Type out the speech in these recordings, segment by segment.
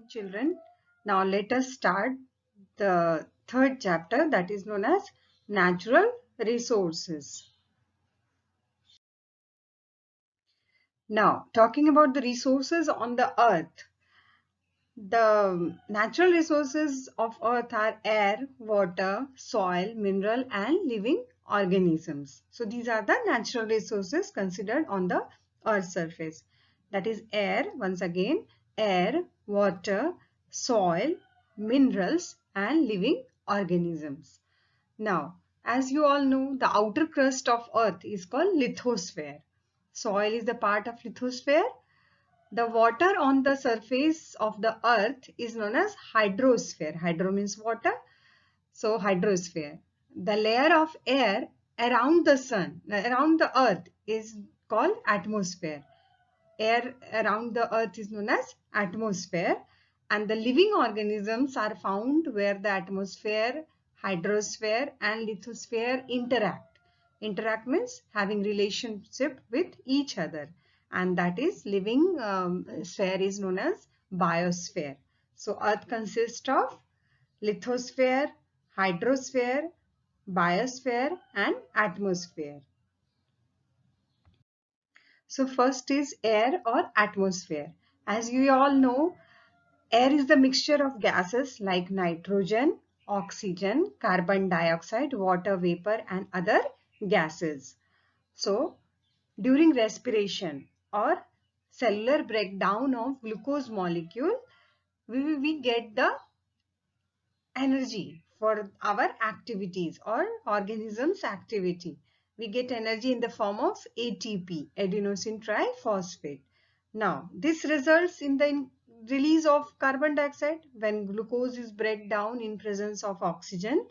children. Now let us start the third chapter, that is known as natural resources. Now talking about the resources on the earth. The natural resources of earth are air, water, soil, mineral and living organisms. So these are the natural resources considered on the earth's surface. That is air, once again, air, water, soil, minerals and living organisms. Now, as you all know, the outer crust of earth is called lithosphere. Soil is the part of lithosphere. The water on the surface of the earth is known as hydrosphere. Hydro means water. So hydrosphere. The layer of air around the sun, around the earth is called atmosphere. Air around the earth is known as atmosphere. And the living organisms are found where the atmosphere, hydrosphere and lithosphere interact. Interact means having relationship with each other, and that is living sphere is known as biosphere. So earth consists of lithosphere, hydrosphere, biosphere and atmosphere. So first is air or atmosphere. As you all know, air is the mixture of gases like nitrogen, oxygen, carbon dioxide, water vapor and other gases. So during respiration or cellular breakdown of glucose molecule, we get the energy for our activities or organisms activity. We get energy in the form of ATP, adenosine triphosphate. Now, this results in the release of carbon dioxide. When glucose is break down in presence of oxygen,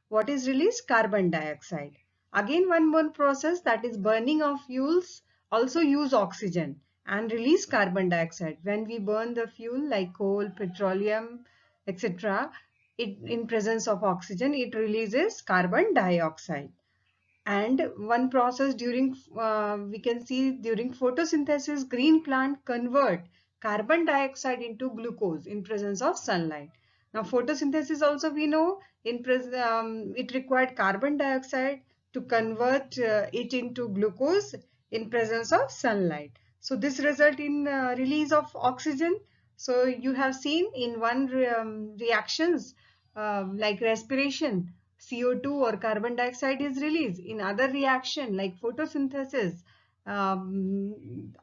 what is released? Carbon dioxide. Again, one more process, that is burning of fuels, also use oxygen and release carbon dioxide. When we burn the fuel like coal, petroleum, etc., in presence of oxygen, it releases carbon dioxide. And one process during we can see during photosynthesis, green plant convert carbon dioxide into glucose in presence of sunlight. Now photosynthesis also we know it required carbon dioxide to convert it into glucose in presence of sunlight. So this result in release of oxygen. So you have seen in one reactions like respiration, CO2 or carbon dioxide is released. In other reaction like photosynthesis,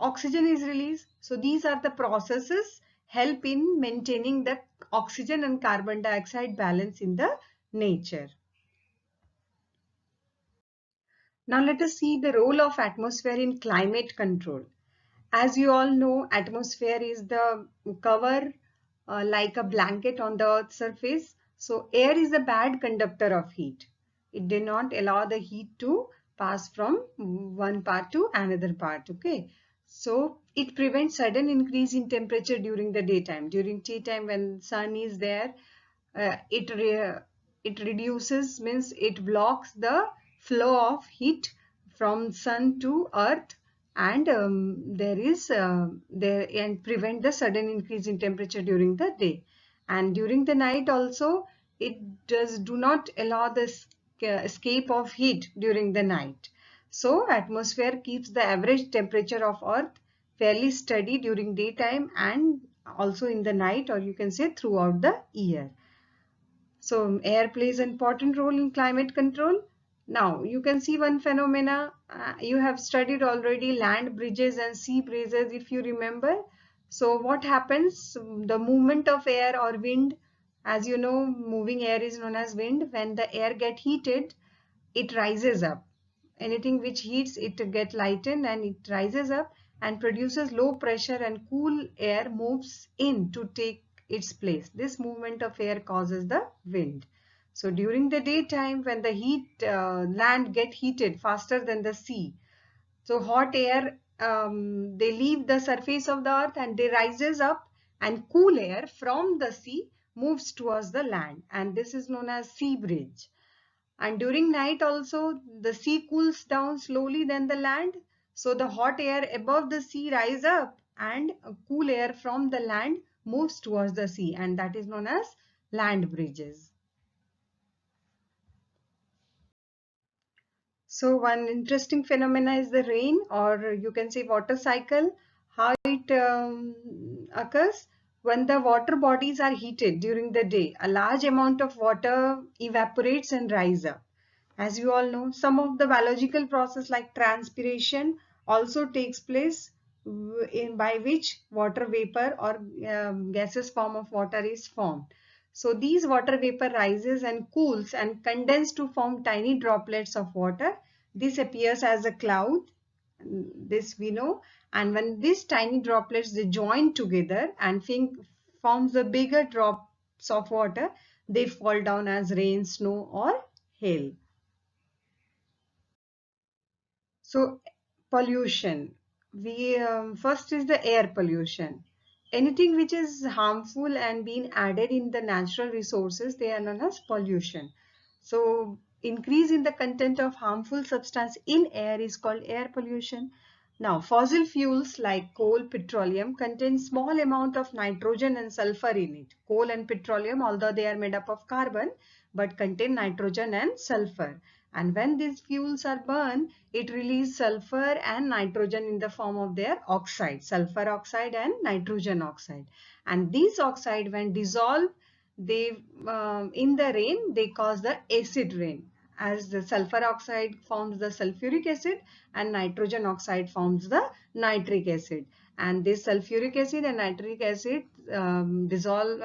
oxygen is released. So these are the processes help in maintaining the oxygen and carbon dioxide balance in the nature. Now let us see the role of atmosphere in climate control. As you all know, atmosphere is the cover like a blanket on the earth's surface. So air is a bad conductor of heat. It did not allow the heat to pass from one part to another part. Okay. So it prevents sudden increase in temperature during the daytime. During daytime when sun is there, it reduces, means it blocks the flow of heat from sun to earth, and there and prevent the sudden increase in temperature during the day. And during the night also it do not allow the escape of heat during the night. So atmosphere keeps the average temperature of earth fairly steady during daytime and also in the night, or you can say throughout the year. So air plays an important role in climate control. Now you can see one phenomena you have studied already, land bridges and sea breezes, if you remember. So what happens? The movement of air or wind, as you know, moving air is known as wind. When the air get heated, it rises up. Anything which heats it to get lightened and it rises up and produces low pressure, and cool air moves in to take its place. This movement of air causes the wind. So during the daytime when the land get heated faster than the sea, so hot air they leave the surface of the earth and they rises up, and cool air from the sea moves towards the land, and this is known as sea bridge. And during night also the sea cools down slowly than the land. So the hot air above the sea rise up and cool air from the land moves towards the sea, and that is known as land bridges. So one interesting phenomena is the rain, or you can say water cycle. How it occurs when the water bodies are heated during the day. A large amount of water evaporates and rise up. As you all know, some of the biological process like transpiration also takes place by which water vapor or gaseous form of water is formed. So these water vapor rises and cools and condense to form tiny droplets of water. This appears as a cloud, this we know, and when these tiny droplets they join together and forms the bigger drops of water, they fall down as rain, snow or hail. So pollution, we first is the air pollution. Anything which is harmful and being added in the natural resources, they are known as pollution. So increase in the content of harmful substance in air is called air pollution. Now fossil fuels like coal, petroleum contain small amount of nitrogen and sulfur in it. Coal and petroleum, although they are made up of carbon, but contain nitrogen and sulfur. And when these fuels are burned, it releases sulfur and nitrogen in the form of their oxide, sulfur oxide and nitrogen oxide. And these oxide, when dissolved, they in the rain, they cause the acid rain. As the sulfur oxide forms the sulfuric acid and nitrogen oxide forms the nitric acid. And this sulfuric acid and nitric acid dissolve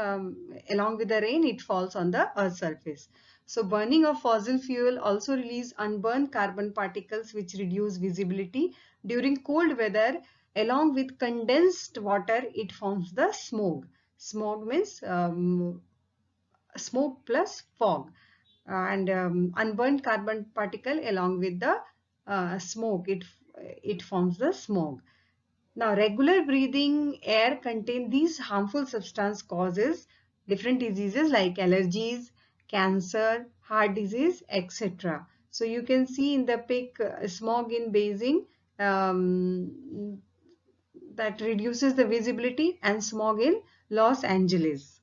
along with the rain, it falls on the earth's surface. So burning of fossil fuel also release unburned carbon particles which reduce visibility. During cold weather, along with condensed water, it forms the smog. Smog means smoke plus fog, and unburned carbon particle along with the smoke, it forms the smog. Now, regular breathing air contain these harmful substance causes different diseases like allergies, cancer, heart disease, etc. So you can see in the pic smog in Beijing, that reduces the visibility, and smog in Los Angeles.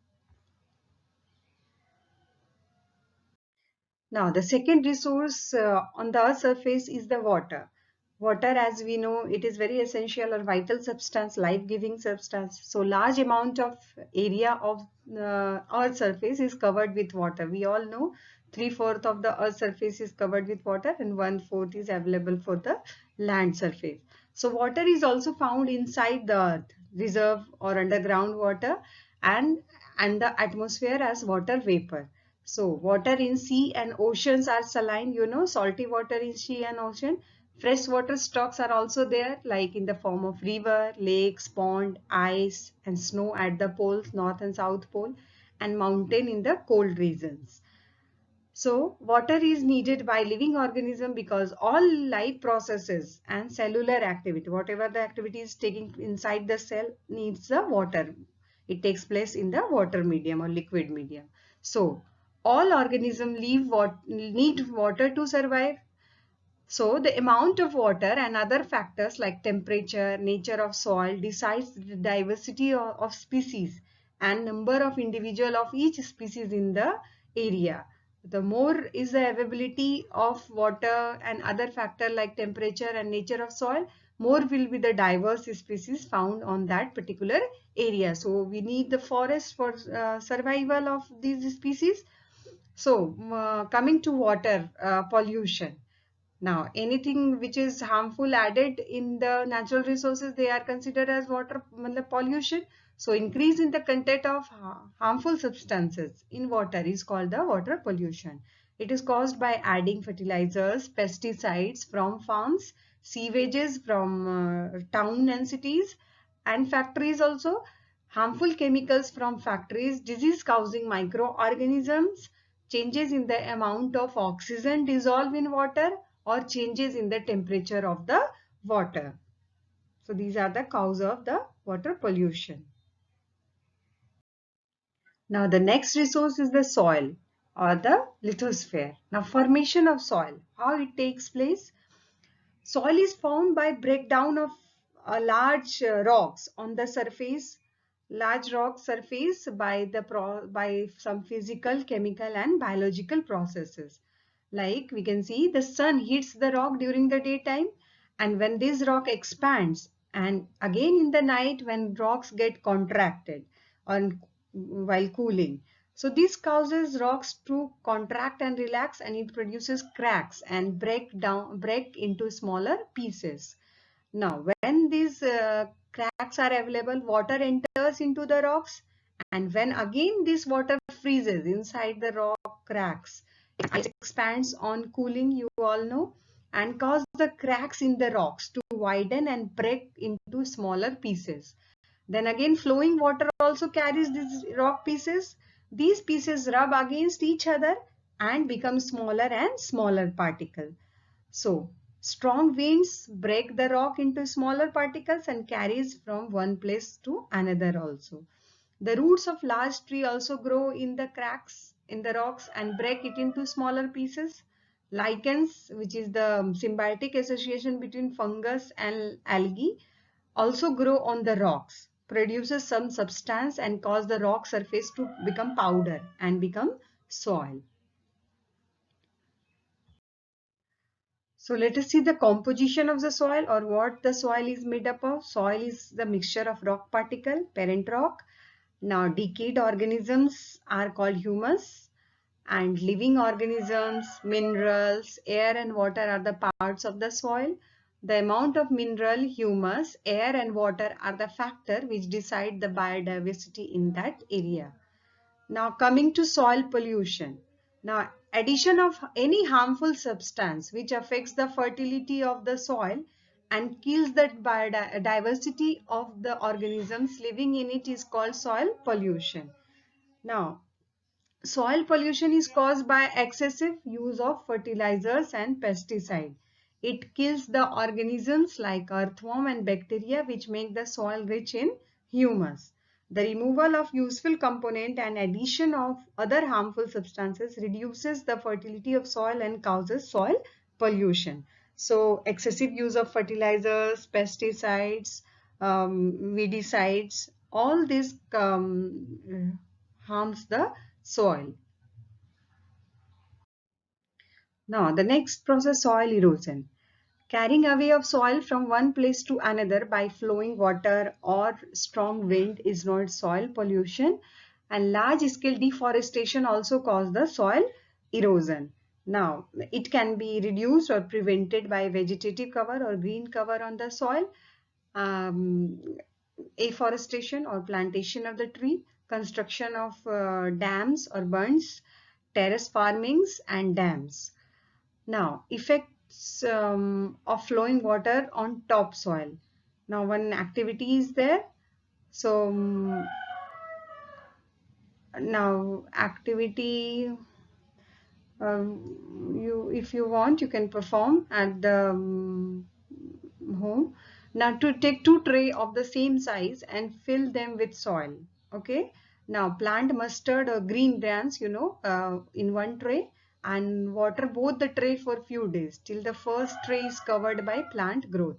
Now, the second resource on the Earth's surface is the water. Water, as we know, it is very essential or vital substance, life-giving substance. So, large amount of area of Earth's surface is covered with water. We all know 3/4 of the Earth's surface is covered with water and 1/4 is available for the land surface. So, water is also found inside the Earth, reserve or underground water, and the atmosphere as water vapor. So water in sea and oceans are saline, you know, salty water in sea and ocean. Freshwater stocks are also there, like in the form of river, lakes, pond, ice and snow at the poles, north and south pole, and mountain in the cold regions. So water is needed by living organism because all life processes and cellular activity, whatever the activity is taking inside the cell needs the water. It takes place in the water medium or liquid medium. So all organisms need water to survive. So the amount of water and other factors like temperature, nature of soil decides the diversity of species and number of individual of each species in the area. The more is the availability of water and other factor like temperature and nature of soil, more will be the diverse species found on that particular area. So we need the forest for survival of these species. So coming to water pollution. Now, anything which is harmful added in the natural resources, they are considered as water pollution. So, increase in the content of harmful substances in water is called the water pollution. It is caused by adding fertilizers, pesticides from farms, sewages from town and cities, and factories also, harmful chemicals from factories, disease-causing microorganisms, changes in the amount of oxygen dissolved in water, or changes in the temperature of the water. So these are the cause of the water pollution. Now the next resource is the soil or the lithosphere. Now formation of soil, how it takes place? Soil is formed by breakdown of large rocks on the surface large rock surface by some physical, chemical and biological processes. Like we can see the sun hits the rock during the daytime, and when this rock expands, and again in the night when rocks get contracted on while cooling. So this causes rocks to contract and relax, and it produces cracks and break into smaller pieces. Now, when these cracks are available, water enters into the rocks, and when again this water freezes inside the rock cracks, it expands on cooling, you all know, and cause the cracks in the rocks to widen and break into smaller pieces. Then again, flowing water also carries these rock pieces. These pieces rub against each other and become smaller and smaller particles. So, strong winds break the rock into smaller particles and carries from one place to another also. The roots of large tree also grow in the cracks in the rocks and break it into smaller pieces. Lichens, which is the symbiotic association between fungus and algae, also grow on the rocks, produces some substance and cause the rock surface to become powder and become soil. So let us see the composition of the soil, or what the soil is made up of. Soil is the mixture of rock particle, parent rock. Now decayed organisms are called humus, and living organisms, minerals, air and water are the parts of the soil. The amount of mineral, humus, air and water are the factor which decide the biodiversity in that area. Now coming to soil pollution. Now addition of any harmful substance which affects the fertility of the soil and kills the biodiversity of the organisms living in it is called soil pollution. Now soil pollution is caused by excessive use of fertilizers and pesticides. It kills the organisms like earthworm and bacteria which make the soil rich in humus. The removal of useful component and addition of other harmful substances reduces the fertility of soil and causes soil pollution. So excessive use of fertilizers, pesticides, weedicides, all this harms the soil. Now, the next process, soil erosion. Carrying away of soil from one place to another by flowing water or strong wind is known as soil pollution, and large scale deforestation also cause the soil erosion. Now, it can be reduced or prevented by vegetative cover or green cover on the soil, um, afforestation or plantation of the tree, construction of dams or bunds, terrace farmings and dams. Now, effects of flowing water on topsoil. Now, one activity is there. So, now activity, if you want, you can perform at the home. Now, to take 2 trays of the same size and fill them with soil. Okay. Now, plant mustard or green grams, in one tray, and water both the tray for few days till the first tray is covered by plant growth.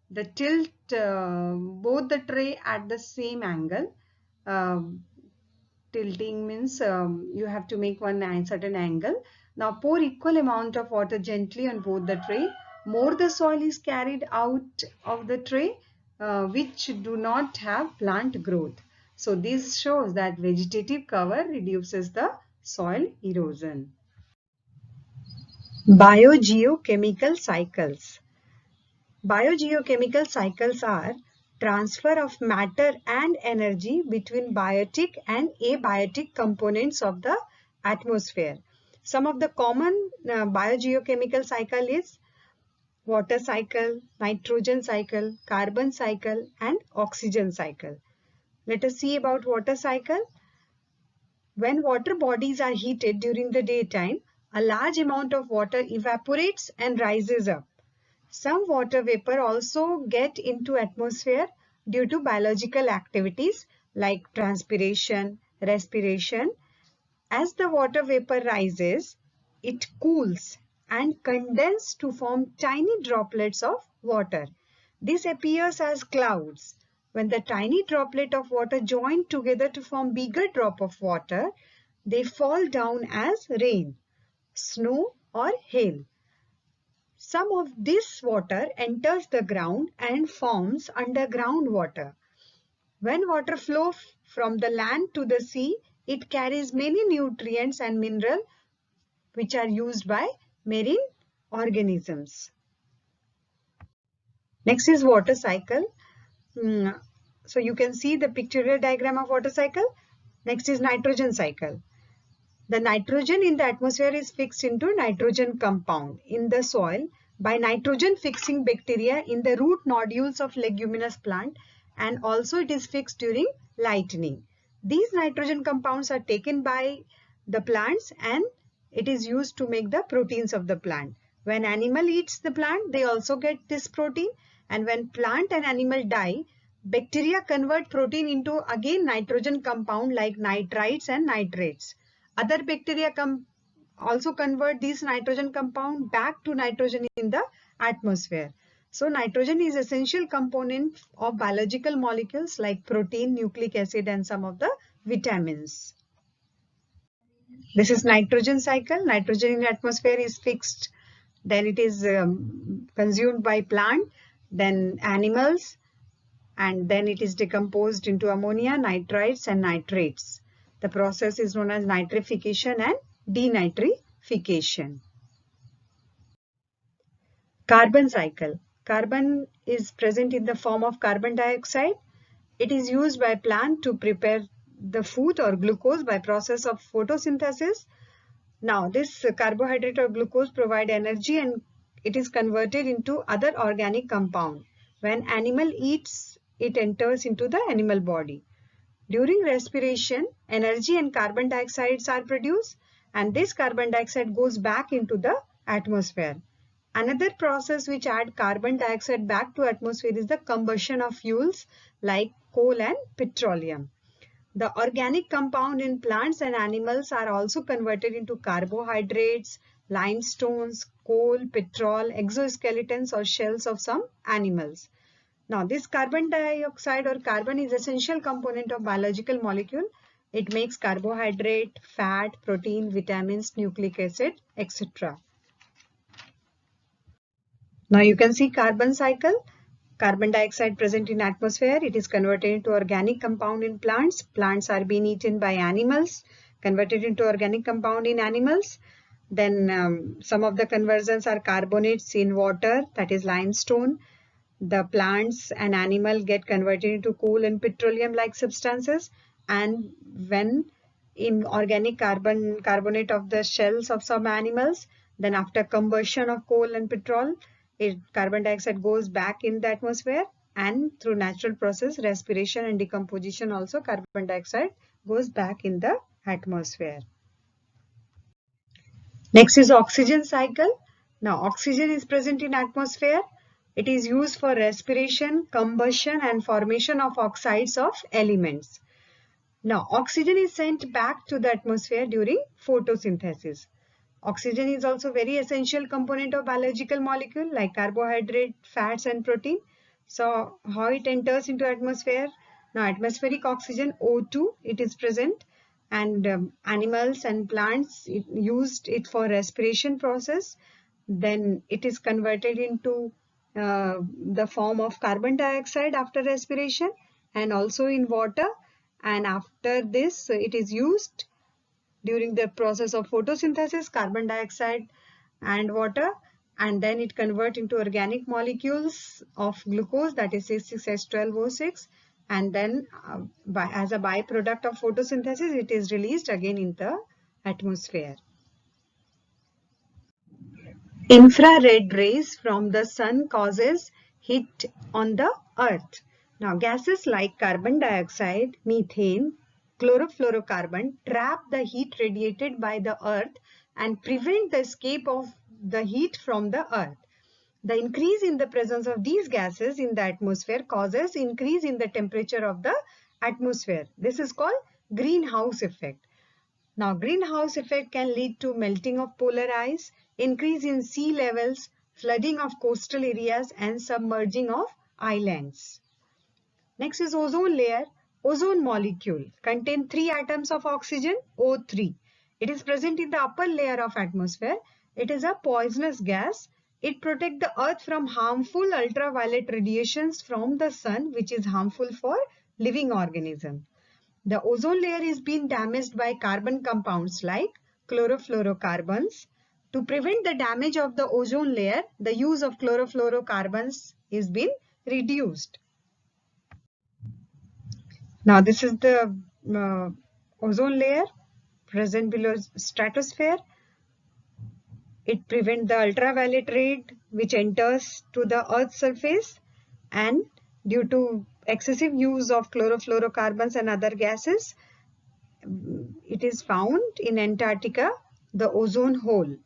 The tilt both the tray at the same angle. Tilting means you have to make one certain angle. Now pour equal amount of water gently on both the tray. More the soil is carried out of the tray which do not have plant growth. So this shows that vegetative cover reduces the soil erosion. Biogeochemical cycles. Biogeochemical cycles are transfer of matter and energy between biotic and abiotic components of the atmosphere. Some of the common biogeochemical cycle is water cycle, nitrogen cycle, carbon cycle and oxygen cycle. Let us see about water cycle. When water bodies are heated during the daytime, a large amount of water evaporates and rises up. Some water vapor also get into atmosphere due to biological activities like transpiration, respiration. As the water vapor rises, it cools and condenses to form tiny droplets of water. This appears as clouds. when the tiny droplet of water join together to form bigger drop of water, they fall down as rain, snow or hail. Some of this water enters the ground and forms underground water. When water flows from the land to the sea, it carries many nutrients and minerals which are used by marine organisms. Next is water cycle. So you can see the pictorial diagram of water cycle. Next is nitrogen cycle. The nitrogen in the atmosphere is fixed into nitrogen compound in the soil by nitrogen fixing bacteria in the root nodules of leguminous plant, and also it is fixed during lightning. These nitrogen compounds are taken by the plants and it is used to make the proteins of the plant. When animal eats the plant, they also get this protein, and when plant and animal die, bacteria convert protein into again nitrogen compound like nitrites and nitrates. Other bacteria also convert these nitrogen compound back to nitrogen in the atmosphere. So nitrogen is essential component of biological molecules like protein, nucleic acid and some of the vitamins. This is nitrogen cycle. Nitrogen in the atmosphere is fixed. Then it is consumed by plant, then animals, and then it is decomposed into ammonia, nitrites and nitrates. The process is known as nitrification and denitrification. Carbon cycle. Carbon is present in the form of carbon dioxide. It is used by plant to prepare the food or glucose by process of photosynthesis. Now this carbohydrate or glucose provide energy and it is converted into other organic compound. When animal eats, it enters into the animal body. During respiration, energy and carbon dioxides are produced and this carbon dioxide goes back into the atmosphere. Another process which adds carbon dioxide back to atmosphere is the combustion of fuels like coal and petroleum. The organic compound in plants and animals are also converted into carbohydrates, limestones, coal, petrol, exoskeletons or shells of some animals. Now this carbon dioxide or carbon is essential component of biological molecule. It makes carbohydrate, fat, protein, vitamins, nucleic acid, etc. Now you can see carbon cycle. Carbon dioxide present in atmosphere, it is converted into organic compound in plants. Plants are being eaten by animals, converted into organic compound in animals. Then some of the conversions are carbonates in water, that is limestone. The plants and animal get converted into coal and petroleum like substances, and when in organic carbonate of the shells of some animals, then after combustion of coal and petrol, carbon dioxide goes back in the atmosphere, and through natural process, respiration and decomposition also carbon dioxide goes back in the atmosphere. Next is oxygen cycle. Now oxygen is present in atmosphere. It is used for respiration, combustion and formation of oxides of elements. Now oxygen is sent back to the atmosphere during photosynthesis. Oxygen is also very essential component of biological molecule like carbohydrate, fats and protein. So how it enters into atmosphere? Now atmospheric oxygen O2, it is present, and animals and plants used it for respiration process. Then it is converted into the form of carbon dioxide after respiration and also in water, and after this it is used during the process of photosynthesis, carbon dioxide and water, and then it converts into organic molecules of glucose, that is C6H12O6, and then as a byproduct of photosynthesis it is released again in the atmosphere. Infrared rays from the sun causes heat on the earth. Now gases like carbon dioxide, methane, chlorofluorocarbon trap the heat radiated by the earth and prevent the escape of the heat from the earth. The increase in the presence of these gases in the atmosphere causes increase in the temperature of the atmosphere. This is called greenhouse effect. Now, greenhouse effect can lead to melting of polar ice, increase in sea levels, flooding of coastal areas and submerging of islands. Next is ozone layer. Ozone molecule contain 3 atoms of oxygen, O3. It is present in the upper layer of atmosphere. It is a poisonous gas. It protects the earth from harmful ultraviolet radiations from the sun, which is harmful for living organisms. The ozone layer is being damaged by carbon compounds like chlorofluorocarbons. To prevent the damage of the ozone layer, the use of chlorofluorocarbons is being reduced. Now this is the ozone layer present below stratosphere. It prevents the ultraviolet ray which enters to the Earth's surface, and due to excessive use of chlorofluorocarbons and other gases, it is found in Antarctica, the ozone hole.